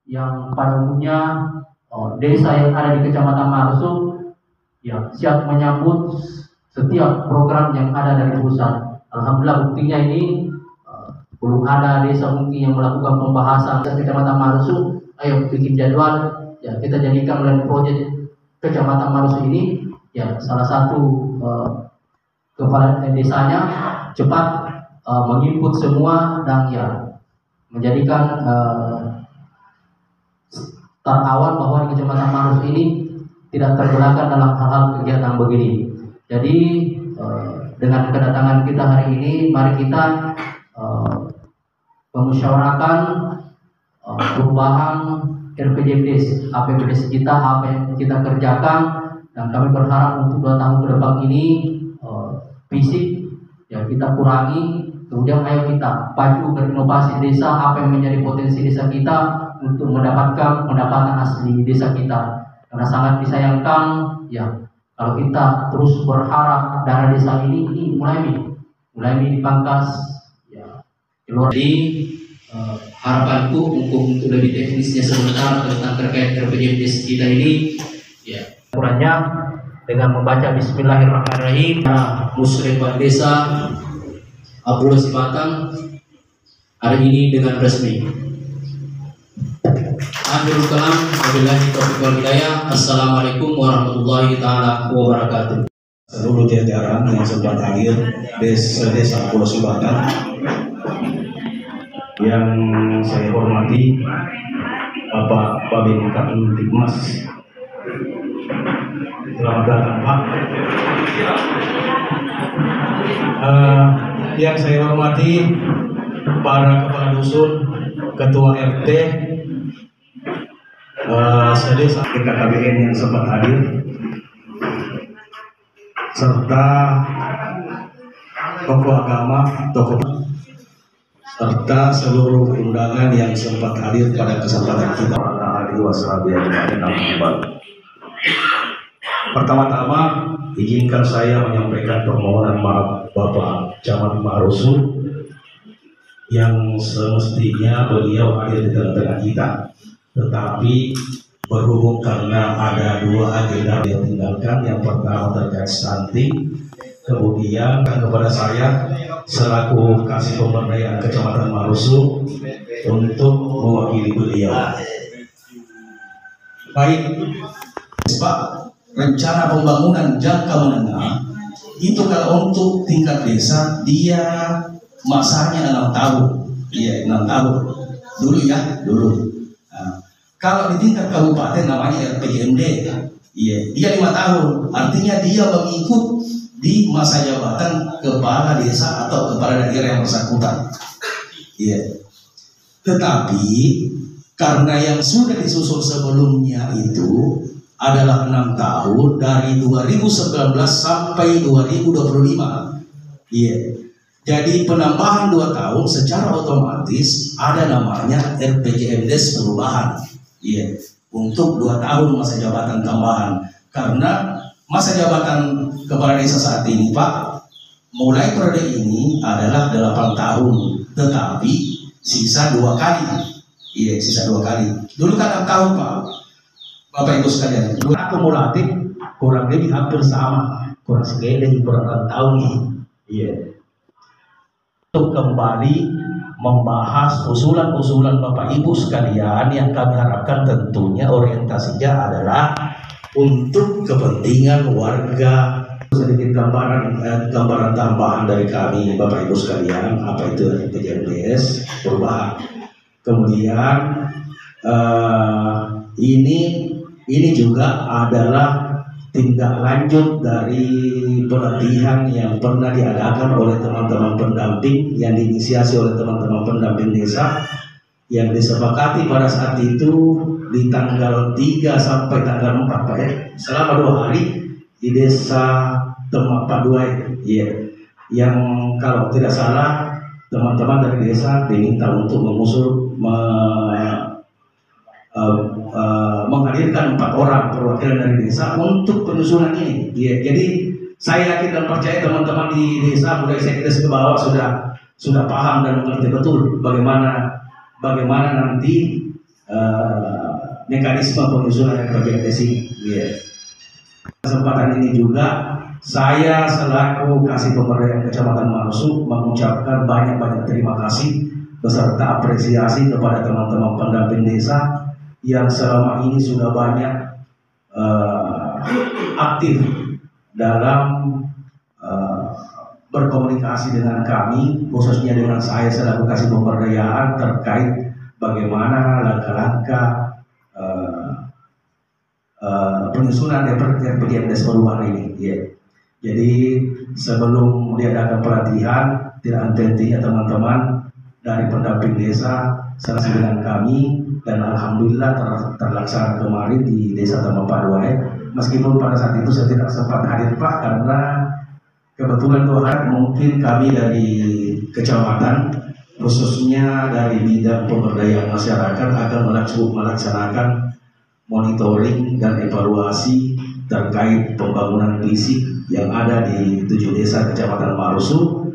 Yang pada umumnya desa yang ada di Kecamatan Marsu ya siap menyambut setiap program yang ada dari pusat. Alhamdulillah buktinya ini belum ada desa mungkin yang melakukan pembahasan di Kecamatan Marsu. Ayo bikin jadwal ya, kita jadikan melalui proyek Kecamatan Marsu ini ya salah satu kepala desanya cepat menginput semua dan ya menjadikan awal bahwa di Kecamatan Marus ini tidak tergolakkan dalam hal-hal kegiatan begini. Jadi dengan kedatangan kita hari ini, mari kita memusyawarahkan perubahan RPJMDes, APBDes kita, apa yang kita kerjakan, dan kami berharap untuk 2 tahun ke depan ini fisik ya kita kurangi, kemudian ayo kita maju berinovasi desa, apa yang menjadi potensi desa kita untuk mendapatkan pendapatan asli desa kita. Karena sangat disayangkan ya kalau kita terus berharap dana desa ini mulai dipangkas ya keluar. Jadi harapanku untuk lebih teknisnya sebentar tentang terkait RPJMDes kita ini ya kurangnya dengan membaca Bismillahirrahmanirrahim Muslim Desa Abdullah Simatang hari ini dengan resmi. Akhirul kalam, wabillahi taufiq wal hidayah. Assalamualaikum warahmatullahi taala wabarakatuh. Seluruh jajaran yang sempat hadir desa Pulau Subatan, yang saya hormati Bapak Babin Kaptipmas, selamat datang Pak. Yang saya hormati para kepala dusun, ketua RT, sedesa KKBN yang sempat hadir, serta tokoh agama, serta seluruh undangan yang sempat hadir pada kesempatan kita. Pertama-tama izinkan saya menyampaikan permohonan maaf Bapak Camat Marusu yang semestinya beliau hadir di tengah-tengah kita, tetapi berhubung karena ada 2 agenda yang tinggalkan. Yang pertama terkait stunting, kemudian kepada saya selaku Kasih Pemberdayaan Kecamatan Marusu untuk mewakili beliau. Baik Pak, rencana pembangunan jangka menengah itu kalau untuk tingkat desa dia masanya 6 tahun, iya 6 tahun dulu ya dulu. Kalau di tingkat kabupaten namanya RPJMD, iya, dia 5 tahun. Artinya dia mengikut di masa jabatan kepala desa atau kepala daerah yang bersangkutan. Iya. Tetapi karena yang sudah disusun sebelumnya itu adalah 6 tahun dari 2019 sampai 2025. Iya. Jadi penambahan 2 tahun secara otomatis ada namanya RPJMDes perubahan. Iya, untuk 2 tahun masa jabatan tambahan. Karena masa jabatan kepala desa saat ini Pak, mulai periode ini adalah 8 tahun, tetapi sisa 2 kali. Iya, sisa 2 kali. Dulu kan 6 tahun Pak, Bapak Ibu sekalian. Dulu akumulatif kurang lebih hampir sama, kurang segede kurang 6 tahun nih. Iya. Untuk kembali membahas usulan-usulan Bapak Ibu sekalian yang kami harapkan tentunya orientasinya adalah untuk kepentingan warga. Sedikit gambaran tambahan dari kami Bapak Ibu sekalian, apa itu RPJMDes perubahan. Kemudian ini juga adalah tindak lanjut dari pelatihan yang pernah diadakan oleh teman-teman pendamping, yang diinisiasi oleh teman-teman pendamping desa, yang disepakati pada saat itu di tanggal 3 sampai tanggal 4 Pak ya, selama 2 hari di desa Temak Paduai ya, yang kalau tidak salah teman-teman dari desa diminta untuk menghadirkan 4 orang perwakilan dari desa untuk penyusunan ini ya. Jadi saya yakin dan percaya teman-teman di desa mulai sekdes ke bawah sudah paham dan mengerti betul bagaimana nanti mekanisme penyusunan RPJMDes ini ya. Kesempatan ini juga saya selaku Kasih Pemberdayaan Kecamatan Marusu mengucapkan banyak-banyak terima kasih beserta apresiasi kepada teman-teman pendamping desa yang selama ini sudah banyak aktif dalam berkomunikasi dengan kami, khususnya dengan saya selaku Kasih Pemberdayaan terkait bagaimana langkah-langkah penyusunan RPJMDes perubahan ini ya. Jadi sebelum diadakan pelatihan, tidak henti-hentinya teman-teman dari pendamping desa serta dengan kami, dan alhamdulillah terlaksana kemarin di Desa Temak Paduai. Meskipun pada saat itu saya tidak sempat hadir Pak, karena kebetulan Tuhan mungkin kami dari kecamatan, khususnya dari bidang pemberdayaan masyarakat, akan melaksanakan monitoring dan evaluasi terkait pembangunan fisik yang ada di 7 desa Kecamatan Marusu,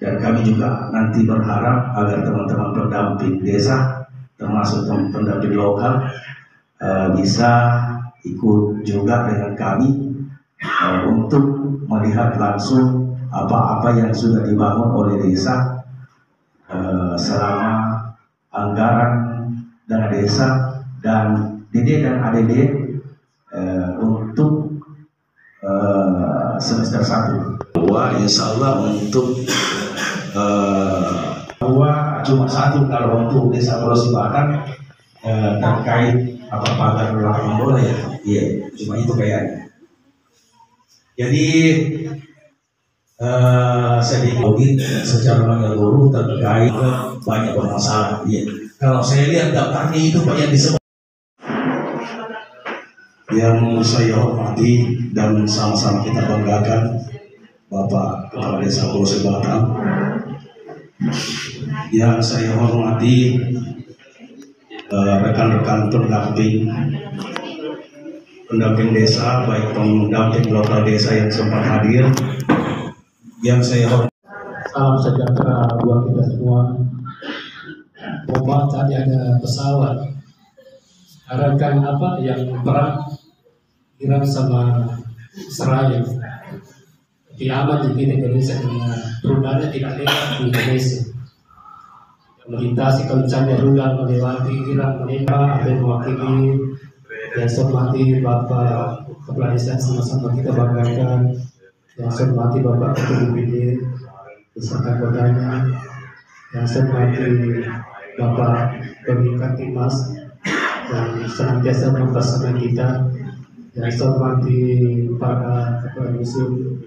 dan kami juga nanti berharap agar teman-teman pendamping desa termasuk pendamping lokal bisa ikut juga dengan kami untuk melihat langsung apa-apa yang sudah dibangun oleh desa selama anggaran dana desa dan DD dan ADD untuk semester 1. Insya Allah untuk cuma 1 kalau untuk desa Pulau Sibakan terkait apa pagar lapangan bola ya, iya cuma itu kayaknya. Jadi sedikit audit secara menyeluruh terkait banyak bermasalah. Iya. Kalau saya lihat daftarnya itu Pak yang disebut, yang saya hormati dan sama-sama kita banggakan Bapak Kepala Desa Pulau Sibakan, yang saya hormati rekan-rekan pendamping desa, baik pendamping lokal desa yang sempat hadir, yang saya hormati. Salam sejahtera buat kita semua. Mohon tadi ada pesawat. Sekarang kan apa yang perang Iran sama Israel. Di aman di Indonesia dengan rudalnya tidak lewat di Indonesia. Melintasi kencangnya rudal melewati Iran, menembak atau mewakili yang hormati Bapak Kepala Desa, sama-sama kita banggakan. Yang hormati Bapak Ketua BPD beserta kodanya, yang hormati Bapak Pemimpin Timas yang senantiasa mempersatukan kita, yang hormati para kepala dusun,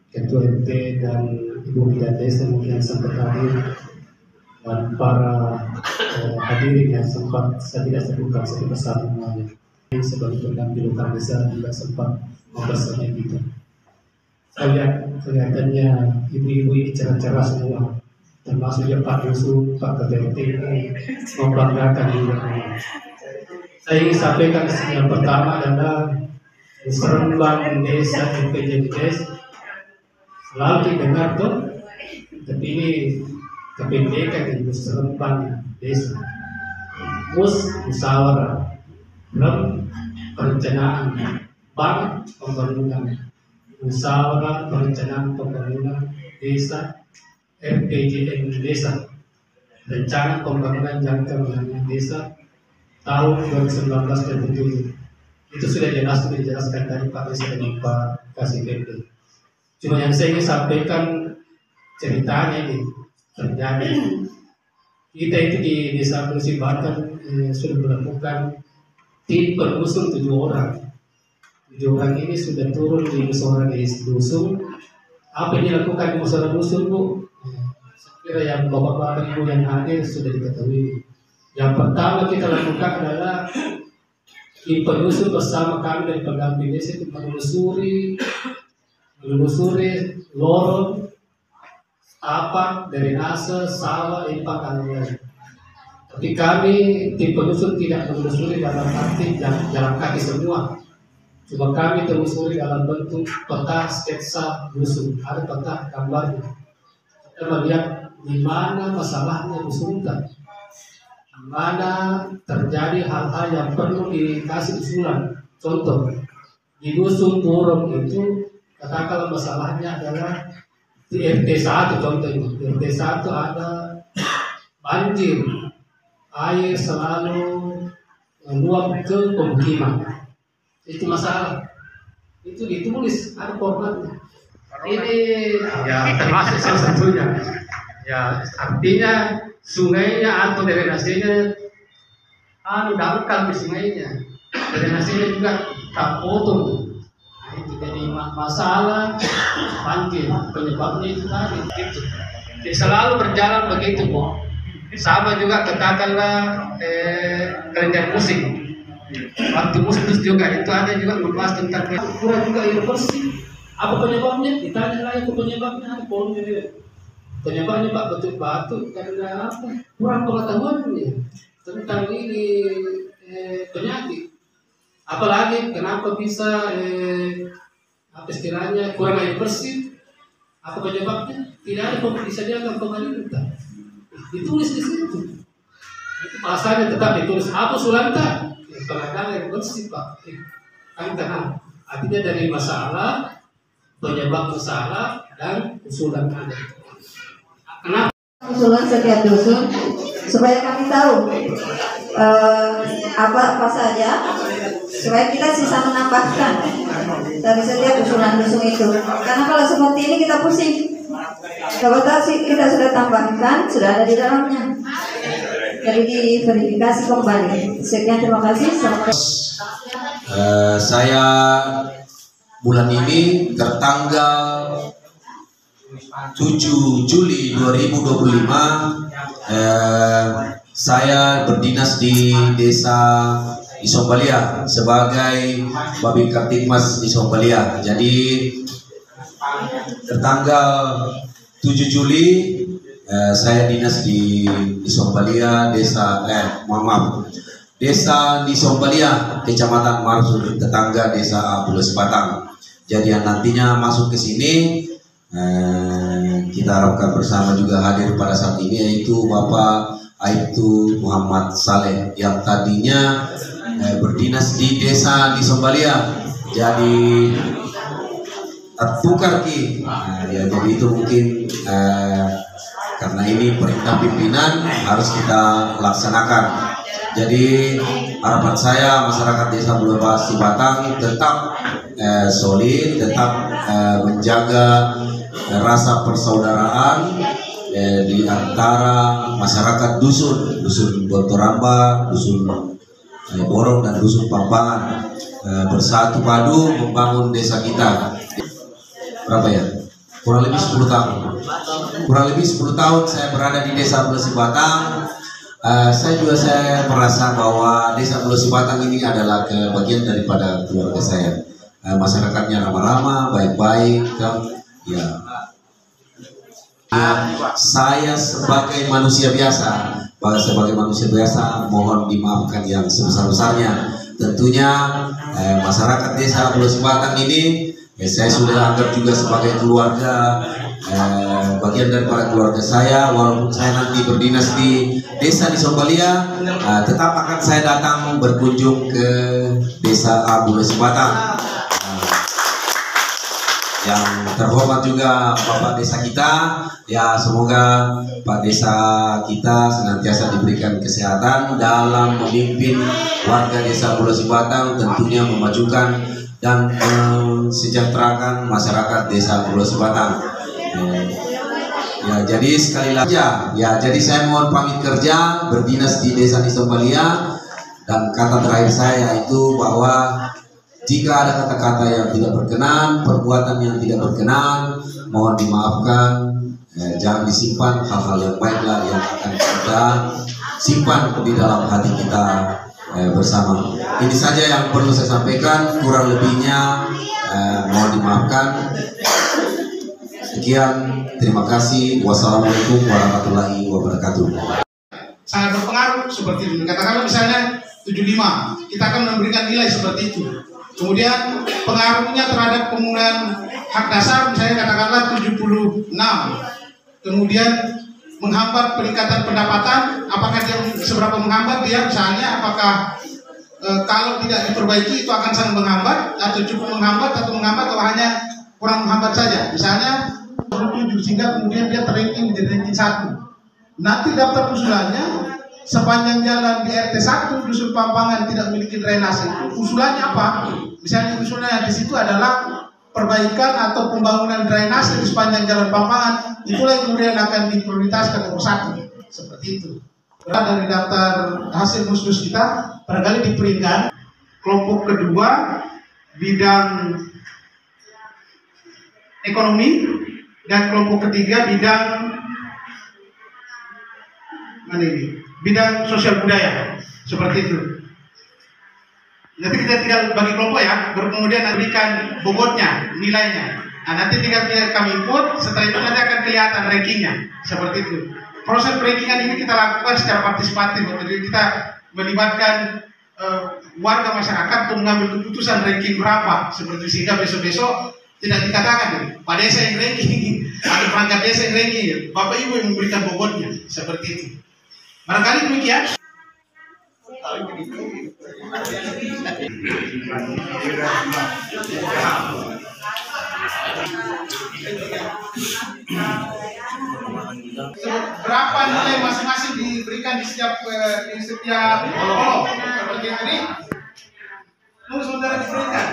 Ketua RT dan Ibu Bidan Desa mungkin yang sempat hadir, dan para hadirin yang sempat saya tidak sebutkan satu persatu semuanya. Sebagai pendamping lokal desa juga sempat mempersatukan kita. Saya lihat kelihatannya ibu-ibu ini cerah-cerah semua, termasuk ya Pak Dusun, Pak Ketua RT ini membanggakan juga. Saya ingin sampaikan yang pertama adalah Seremban Desa RPJMDes selalu didengar tuh, tapi ini kependekan itu Seremban Desa. Musyawarah perencanaan bank pembangunan, musyawarah perencanaan pembangunan desa RPJM desa, rencana pembangunan jangka menengah desa tahun 2019 dan 2020. Itu sudah dijelaskan tadi Pak Desa dan Pak Kasih Bende. Cuma yang saya ingin sampaikan ceritanya ini terjadi. Kita itu di Desa Bersih Batang sudah melakukan tim penelusur 7 orang. 7 orang ini sudah turun di musyawarah di dusun. Apa yang dilakukan di musyawarah dusun, Bu? Saya kira yang bapak-bapak ibu yang hadir sudah diketahui. Yang pertama kita lakukan adalah tim penelusur bersama kami dari pendamping desa itu menelusuri lorong, tapak, drainase, sawah, impak dan lain-lain. Tapi kami tim penelusur tidak menelusuri dalam arti jalan kaki semua. Cuma kami telusuri dalam bentuk peta sketsa dusun, ada peta gambarnya. Kita melihat di mana masalahnya dusun kita, di mana terjadi hal-hal yang perlu dikasih usulan. Contoh, di dusun Purong itu katakanlah masalahnya adalah di RT 1 contohnya. Di RT 1 ada banjir, air selalu meluap ke pemukiman. Itu masalah. Itu ditulis ada formatnya. Ini ya termasuk salah satunya. Ya artinya sungainya atau drainasenya dangkal di sungainya. Drainasenya juga tak potong. Nah, itu jadi masalah banjir. Penyebabnya itu tadi. Gitu. Jadi selalu berjalan begitu, Bu. Sama juga katakanlah kelenjar musik. Waktu musik juga itu ada juga membahas tentang kurang juga air bersih. Apa penyebabnya? Ditanya lagi ke penyebabnya apa? Penyebabnya Pak batuk karena apa? Kurang pengetahuannya tentang ini penyakit. Apalagi kenapa bisa apa istilahnya kurang air bersih? Apa penyebabnya? Tidak ada disediakan pemerintah. Ditulis di situ. Itu bahasanya tetap ditulis. Apa sulanta? Pengadaan air bersih Pak. Kan tenang. Artinya dari masalah, penyebab masalah dan usulan ada. Kenapa? Usulan setiap dusun supaya kami tahu apa saja supaya kita bisa menambahkan dari setiap usulan dusun itu. Karena kalau seperti ini kita pusing. Kalau kita sudah tambahkan sudah ada di dalamnya. Jadi diverifikasi kembali. Sekian, terima kasih. Saya bulan ini tertanggal 7 Juli 2025 saya berdinas di Desa Isombalia sebagai Babin Kaptipmas Isombalia. Jadi tertanggal 7 Juli saya dinas di Isombalia, Desa Isombalia, Kecamatan Marsur, tetangga Desa Bersih Batang. Jadi yang nantinya masuk ke sini kita harapkan bersama juga hadir pada saat ini yaitu Bapak Aibtu Muhammad Saleh yang tadinya berdinas di Desa Isombalia. Jadi tertukar ya, jadi itu mungkin karena ini perintah pimpinan harus kita laksanakan. Jadi harapan saya masyarakat Desa Bersih Batang tetap solid, tetap menjaga rasa persaudaraan di antara masyarakat dusun Gontoramba, dusun Borong dan dusun Pampangan, bersatu padu membangun desa kita. Berapa ya? Kurang lebih 10 tahun. Kurang lebih 10 tahun saya berada di Desa Bersih Batang. Saya merasa bahwa Desa Bersih Batang ini adalah bagian daripada keluarga saya. Masyarakatnya ramah-ramah, baik-baik, ya. Saya sebagai manusia biasa, mohon dimaafkan yang sebesar-besarnya. Tentunya masyarakat Desa Bersih Batang ini saya sudah anggap juga sebagai keluarga, bagian daripada keluarga saya. Walaupun saya nanti berdinas di Desa Isombalia, tetap akan saya datang berkunjung ke Desa Bersih Batang. Yang terhormat juga Bapak Desa kita, ya semoga Pak Desa kita senantiasa diberikan kesehatan dalam memimpin warga Desa Pulau Sibatang, tentunya memajukan dan mensejahterakan masyarakat Desa Pulau Sibatang. Ya, jadi sekali lagi ya, jadi saya mohon pamit kerja berdinas di Desa Nisobalia, dan kata terakhir saya itu bahwa jika ada kata-kata yang tidak berkenan, perbuatan yang tidak berkenan, mohon dimaafkan, jangan disimpan. Hal-hal yang baiklah yang akan kita simpan di dalam hati kita bersama. Ini saja yang perlu saya sampaikan, kurang lebihnya mohon dimaafkan. Sekian, terima kasih. Wassalamualaikum warahmatullahi wabarakatuh. Sangat berpengaruh seperti itu. Katakanlah misalnya 75, kita akan memberikan nilai seperti itu. Kemudian pengaruhnya terhadap penggunaan hak dasar misalnya katakanlah 76. Kemudian menghambat peningkatan pendapatan, apakah dia seberapa menghambat dia misalnya, apakah kalau tidak diperbaiki itu akan sangat menghambat, atau cukup menghambat, atau hanya kurang menghambat saja. Misalnya 7, sehingga kemudian dia terranking menjadi ranking 1. Nanti daftar usulannya sepanjang jalan di RT 1 Dusun Pampangan tidak memiliki drainase, usulannya apa? Misalnya usulannya di situ adalah perbaikan atau pembangunan drainase di sepanjang jalan Pampangan, itulah yang kemudian akan diprioritaskan nomor 1. Seperti itu. Dari daftar hasil musmus kita barangkali diperingkat kelompok kedua bidang ekonomi, dan kelompok ketiga bidang bidang sosial budaya, seperti itu. Nanti kita tinggal bagi kelompok ya, baru kemudian berikan bobotnya, nilainya. Nah, nanti tinggal kami input, setelah itu nanti akan kelihatan rankingnya, seperti itu. Proses rankingan ini kita lakukan secara partisipatif, jadi kita melibatkan warga masyarakat untuk mengambil keputusan ranking berapa, seperti sehingga besok-besok tidak dikatakan Pak Desa yang ranking atau perangkat desa yang ranking, Bapak Ibu yang memberikan bobotnya, seperti itu. Barangkali demikian. Berapa nilai masing-masing diberikan di setiap kolom seperti ini? Tunggu sebentar diberikan.